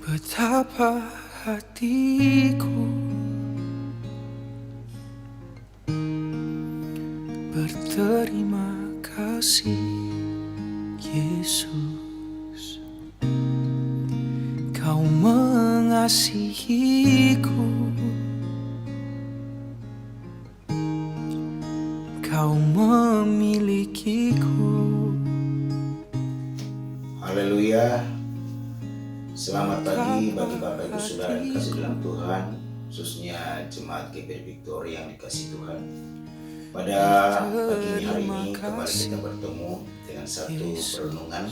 Betapa hatiku berterima kasih, Yesus. Kau mengasihiku, Kau memilikiku. Haleluya. Selamat pagi bagi Bapak Ibu Saudara yang dikasih dalam Tuhan, khususnya Jemaat GPI Victory yang dikasih Tuhan. Pada pagi hari ini kembali kita bertemu dengan satu perenungan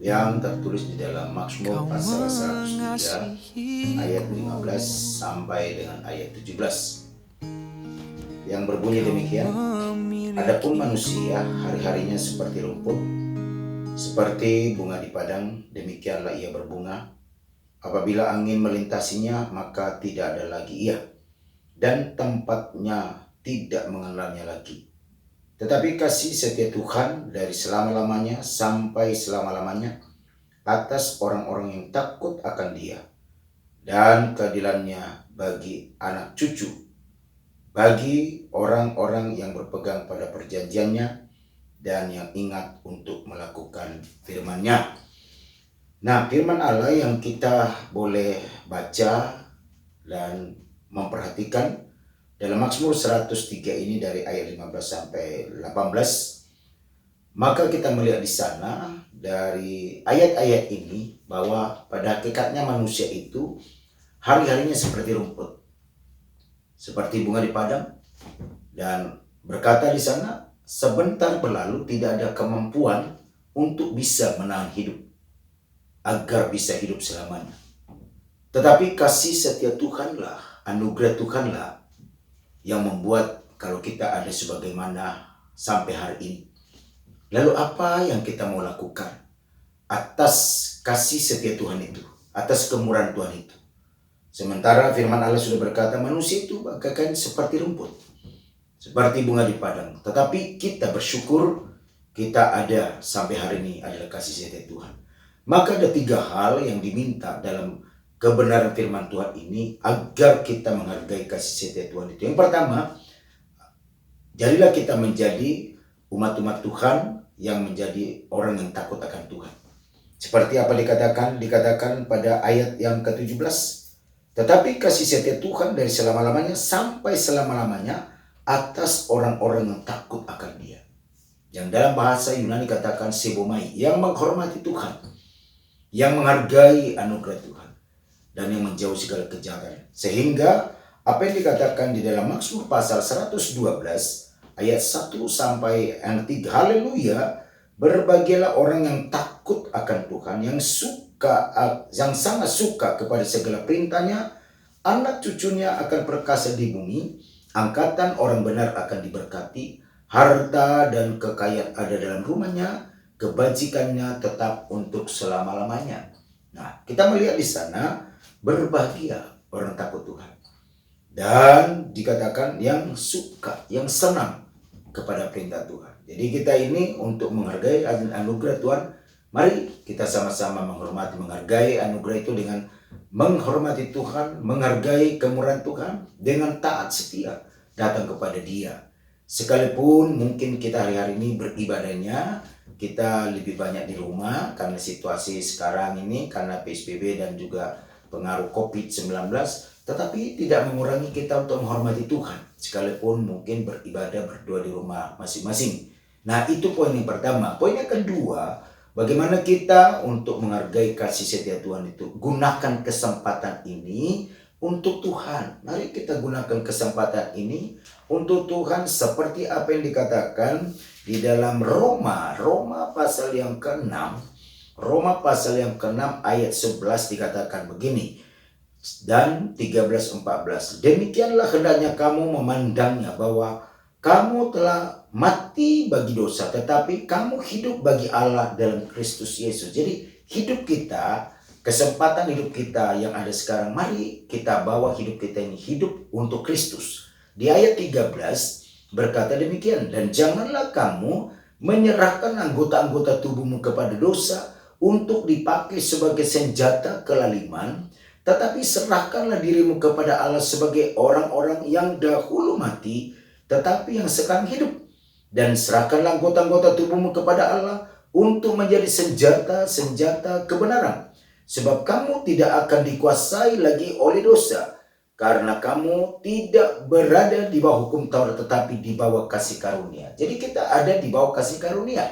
yang tertulis di dalam Mazmur pasal 103 ayat 15 sampai dengan ayat 17 yang berbunyi demikian. Adapun manusia hari-harinya seperti rumput, seperti bunga di padang, demikianlah ia berbunga. Apabila angin melintasinya, maka tidak ada lagi ia, dan tempatnya tidak mengenalnya lagi. Tetapi kasih setia Tuhan dari selama-lamanya sampai selama-lamanya atas orang-orang yang takut akan Dia, dan keadilannya bagi anak cucu, bagi orang-orang yang berpegang pada perjanjiannya dan yang ingat untuk melakukan firman-Nya. Nah, firman Allah yang kita boleh baca dan memperhatikan dalam Mazmur 103 ini dari ayat 15 sampai 18. Maka kita melihat di sana dari ayat-ayat ini bahwa pada hakikatnya manusia itu hari-harinya seperti rumput, seperti bunga di padang, dan berkata di sana sebentar berlalu tidak ada kemampuan untuk bisa menahan hidup agar bisa hidup selamanya. Tetapi kasih setia Tuhanlah, anugerah Tuhanlah yang membuat kalau kita ada sebagaimana sampai hari ini. Lalu apa yang kita mau lakukan atas kasih setia Tuhan itu, atas kemurahan Tuhan itu? Sementara firman Allah sudah berkata manusia itu bagaikan seperti rumput, seperti bunga di padang. Tetapi kita bersyukur kita ada sampai hari ini adalah kasih setia Tuhan. Maka ada 3 hal yang diminta dalam kebenaran firman Tuhan ini agar kita menghargai kasih setia Tuhan itu. Yang pertama, jadilah kita menjadi umat-umat Tuhan yang menjadi orang yang takut akan Tuhan. Seperti apa dikatakan pada ayat yang ke-17. Tetapi kasih setia Tuhan dari selama-lamanya sampai selama-lamanya atas orang-orang yang takut akan Dia. Yang dalam bahasa Yunani katakan sebomai, yang menghormati Tuhan, yang menghargai anugerah Tuhan, dan yang menjauh segala kejahatan. Sehingga apa yang dikatakan di dalam Mazmur pasal 112 ayat 1 sampai ayat 3, haleluya, berbahagialah orang yang takut akan Tuhan, yang sangat suka kepada segala perintahnya. Anak cucunya akan perkasa di bumi, angkatan orang benar akan diberkati, harta dan kekayaan ada dalam rumahnya, kebajikannya tetap untuk selama-lamanya. Nah, kita melihat di sana berbahagia orang takut Tuhan. Dan dikatakan yang suka, yang senang kepada perintah Tuhan. Jadi kita ini untuk menghargai anugerah Tuhan, mari kita sama-sama menghormati, menghargai anugerah itu dengan menghormati Tuhan, menghargai kemurahan Tuhan, dengan taat setia datang kepada Dia. Sekalipun mungkin kita hari-hari ini beribadahnya, kita lebih banyak di rumah karena situasi sekarang ini, karena PSBB dan juga pengaruh COVID-19, tetapi tidak mengurangi kita untuk menghormati Tuhan, sekalipun mungkin beribadah berdoa di rumah masing-masing. Nah, itu poin yang pertama. Poin yang kedua, bagaimana kita untuk menghargai kasih setia Tuhan itu. Gunakan kesempatan ini untuk Tuhan. Mari kita gunakan kesempatan ini untuk Tuhan seperti apa yang dikatakan di dalam Roma pasal yang ke-6. Roma pasal yang ke-6 ayat 11 dikatakan begini. Dan 13-14. Demikianlah hendaknya kamu memandangnya bahwa kamu telah mati bagi dosa, tetapi kamu hidup bagi Allah dalam Kristus Yesus. Jadi hidup kita, kesempatan hidup kita yang ada sekarang, mari kita bawa hidup kita ini hidup untuk Kristus. Di ayat 13 berkata demikian, dan janganlah kamu menyerahkan anggota-anggota tubuhmu kepada dosa untuk dipakai sebagai senjata kelaliman, tetapi serahkanlah dirimu kepada Allah sebagai orang-orang yang dahulu mati, tetapi yang sekarang hidup. Dan serahkanlah anggota-anggota tubuhmu kepada Allah untuk menjadi senjata-senjata kebenaran. Sebab kamu tidak akan dikuasai lagi oleh dosa, karena kamu tidak berada di bawah hukum Taurat, tetapi di bawah kasih karunia. Jadi kita ada di bawah kasih karunia.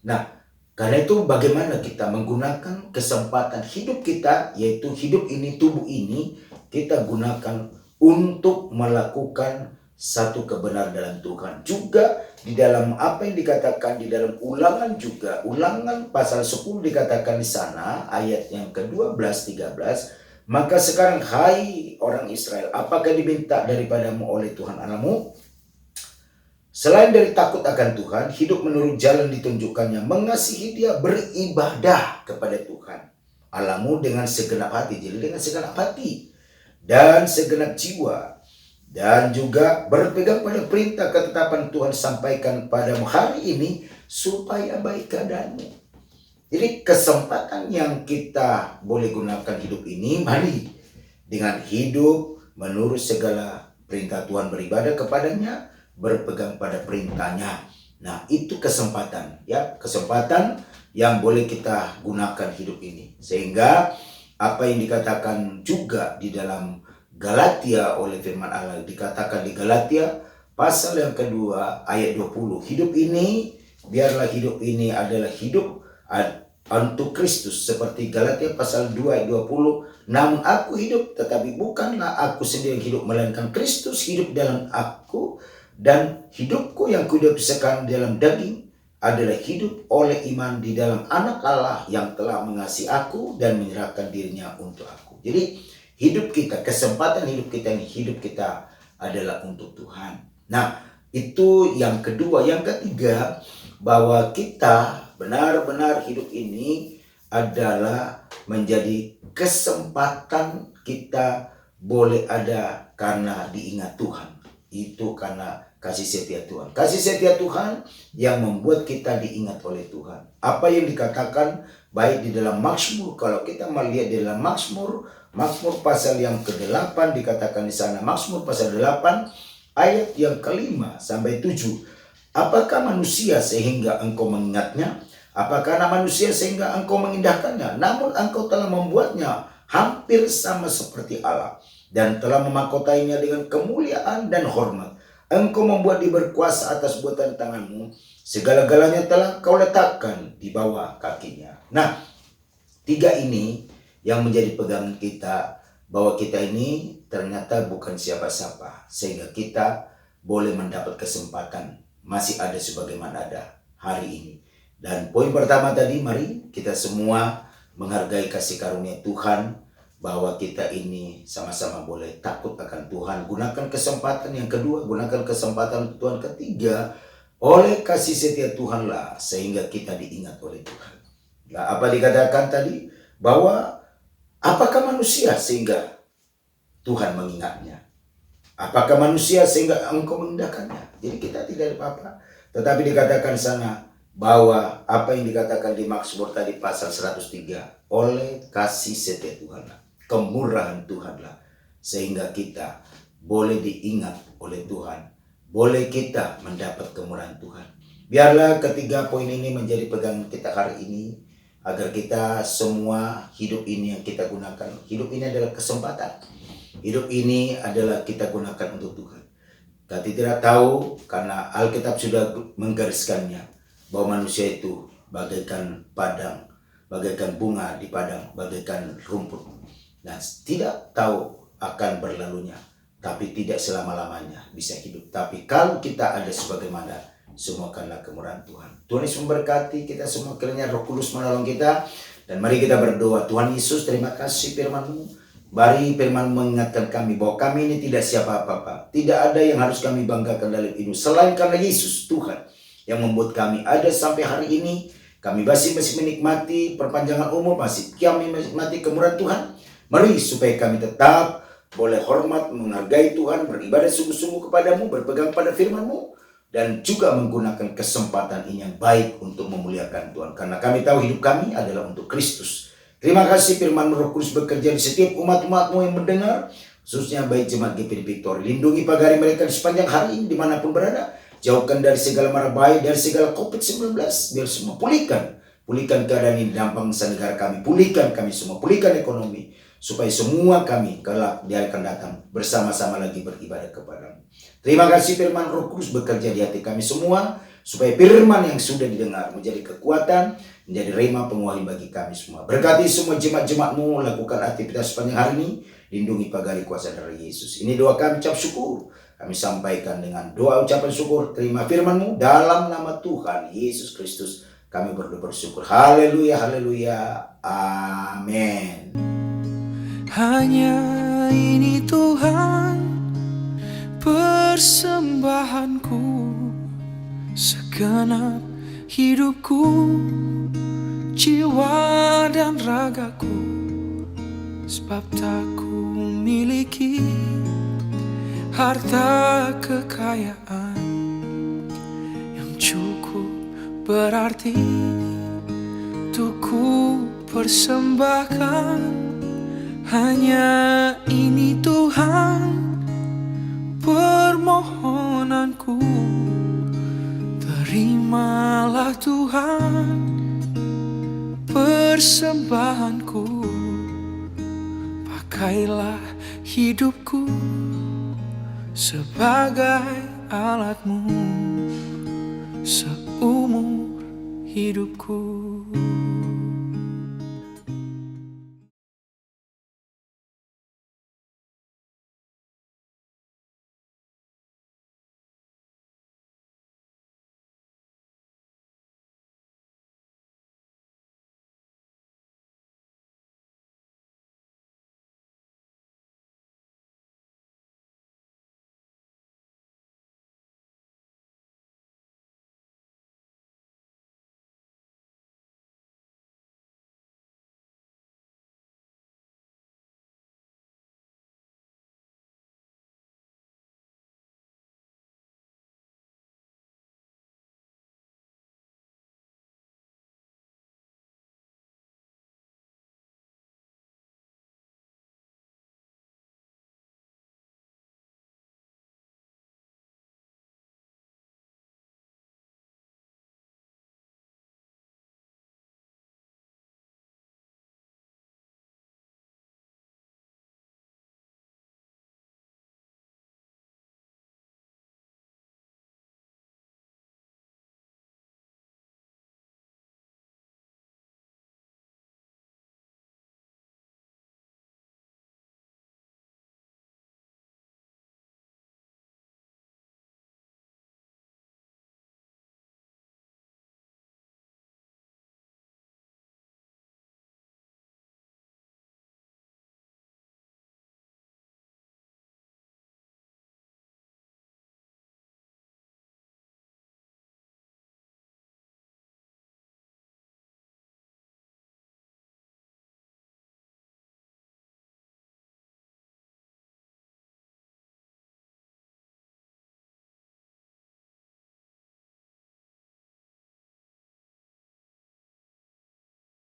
Nah, karena itu bagaimana kita menggunakan kesempatan hidup kita, yaitu hidup ini, tubuh ini, kita gunakan untuk melakukan satu kebenaran dalam Tuhan. Juga di dalam apa yang dikatakan di dalam Ulangan juga, Ulangan pasal 10 dikatakan di sana, ayat yang ke-12, 13, maka sekarang hai orang Israel, apakah diminta daripadamu oleh Tuhan Allahmu? Selain dari takut akan Tuhan, hidup menurut jalan ditunjukkannya, mengasihi Dia, beribadah kepada Tuhan Allahmu dengan segenap hati. Jadi dengan segenap hati dan segenap jiwa, dan juga berpegang pada perintah ketetapan Tuhan sampaikan padamu hari ini, supaya baik keadaanmu. Jadi kesempatan yang kita boleh gunakan hidup ini, mari dengan hidup menurut segala perintah Tuhan, beribadah kepadanya, berpegang pada perintahnya. Nah, itu kesempatan, ya, kesempatan yang boleh kita gunakan hidup ini. Sehingga apa yang dikatakan juga di dalam Galatia oleh firman Allah, dikatakan di Galatia pasal yang kedua ayat 20, hidup ini, biarlah hidup ini adalah hidup untuk Kristus, seperti Galatia pasal 2 ayat 20, namun aku hidup, tetapi bukanlah aku sendiri yang hidup, melainkan Kristus hidup dalam aku, dan hidupku yang kuhidup sekarang dalam daging adalah hidup oleh iman di dalam Anak Allah yang telah mengasihi aku dan menyerahkan dirinya untuk aku. Jadi hidup kita, kesempatan hidup kita ini, hidup kita adalah untuk Tuhan. Nah, itu yang kedua. Yang ketiga, bahwa kita benar-benar hidup ini adalah menjadi kesempatan kita boleh ada karena diingat Tuhan. Itu karena kasih setia Tuhan. Kasih setia Tuhan yang membuat kita diingat oleh Tuhan. Apa yang dikatakan baik di dalam Mazmur, kalau kita melihat di dalam Mazmur pasal yang ke-8 dikatakan di sana, Mazmur pasal 8 ayat yang ke-5 sampai 7. Apakah manusia sehingga engkau mengingatnya? Apakah anak manusia sehingga engkau mengindahkannya? Namun engkau telah membuatnya hampir sama seperti Allah, dan telah memahkotainya dengan kemuliaan dan hormat. Engkau membuat dia berkuasa atas buatan tanganmu. Segala-galanya telah kau letakkan di bawah kakinya. Nah, tiga ini yang menjadi pegangan kita, bahwa kita ini ternyata bukan siapa-siapa, sehingga kita boleh mendapat kesempatan, masih ada sebagaimana ada hari ini. Dan poin pertama tadi, mari kita semua menghargai kasih karunia Tuhan, bahwa kita ini sama-sama boleh takut akan Tuhan. Gunakan kesempatan yang kedua, gunakan kesempatan Tuhan ketiga, oleh kasih setia Tuhanlah sehingga kita diingat oleh Tuhan. Nah, apa dikatakan tadi? Bahwa apakah manusia sehingga Tuhan mengingatnya? Apakah manusia sehingga engkau mengindahkannya? Jadi kita tidak ada apa-apa. Tetapi dikatakan sana bahwa apa yang dikatakan di Mazmur tadi pasal 103, oleh kasih setia Tuhanlah, kemurahan Tuhanlah, sehingga kita boleh diingat oleh Tuhan, boleh kita mendapat kemurahan Tuhan. Biarlah ketiga poin ini menjadi pegangan kita hari ini, agar kita semua hidup ini yang kita gunakan, hidup ini adalah kesempatan. Hidup ini adalah kita gunakan untuk Tuhan. Kita tidak tahu, karena Alkitab sudah menggariskannya, bahwa manusia itu bagaikan padang, bagaikan bunga di padang, bagaikan rumput. Nah, tidak tahu akan berlalunya, tapi tidak selama-lamanya bisa hidup. Tapi kalau kita ada sebagaimana, semua karena kemurahan Tuhan. Tuhan Yesus memberkati kita semua, kiranya Roh Kudus menolong kita. Dan mari kita berdoa. Tuhan Yesus, terima kasih firman-Mu. Bari firman mengingatkan kami bahwa kami ini tidak siapa apa-apa. Tidak ada yang harus kami banggakan dalam hidup selain karena Yesus Tuhan yang membuat kami ada sampai hari ini. Kami masih menikmati perpanjangan umur, masih kami menikmati kemurahan Tuhan. Mari supaya kami tetap boleh hormat, menghargai Tuhan, beribadah sungguh-sungguh kepadamu, berpegang pada firman-Mu. dan juga menggunakan kesempatan ini yang baik untuk memuliakan Tuhan. Karena kami tahu hidup kami adalah untuk Kristus. Terima kasih firman Roh Kudus bekerja di setiap umat-umat-Mu yang mendengar, khususnya baik jemaat GPI Victory. Lindungi pagari mereka di sepanjang hari ini dimanapun berada. Jauhkan dari segala mara bahaya, dari segala COVID-19. Biar semua pulihkan keadaan ini dalam bangsa negara kami. Pulihkan kami semua, pulihkan ekonomi. Supaya semua kami kelak dia akan datang bersama-sama lagi beribadah kepada-Mu. Terima kasih firman Roh Kudus bekerja di hati kami semua. Supaya firman yang sudah didengar menjadi kekuatan, menjadi rema penguali bagi kami semua. Berkati semua jemaat-jemaat-Mu, lakukan aktivitas sepanjang hari ini. Lindungi pagari kuasa dari Yesus. Ini doa kami, ucap syukur. Kami sampaikan dengan doa ucapan syukur. Terima firman-Mu dalam nama Tuhan Yesus Kristus. Kami bersyukur. Haleluya, haleluya. Amin. Hanya ini Tuhan persembahanku, segenap hidupku, jiwa dan ragaku. Sebab tak ku miliki harta kekayaan yang cukup berarti untuk ku persembahkan. Hanya ini Tuhan permohonanku. Terimalah Tuhan persembahanku. Pakailah hidupku sebagai alat-Mu seumur hidupku.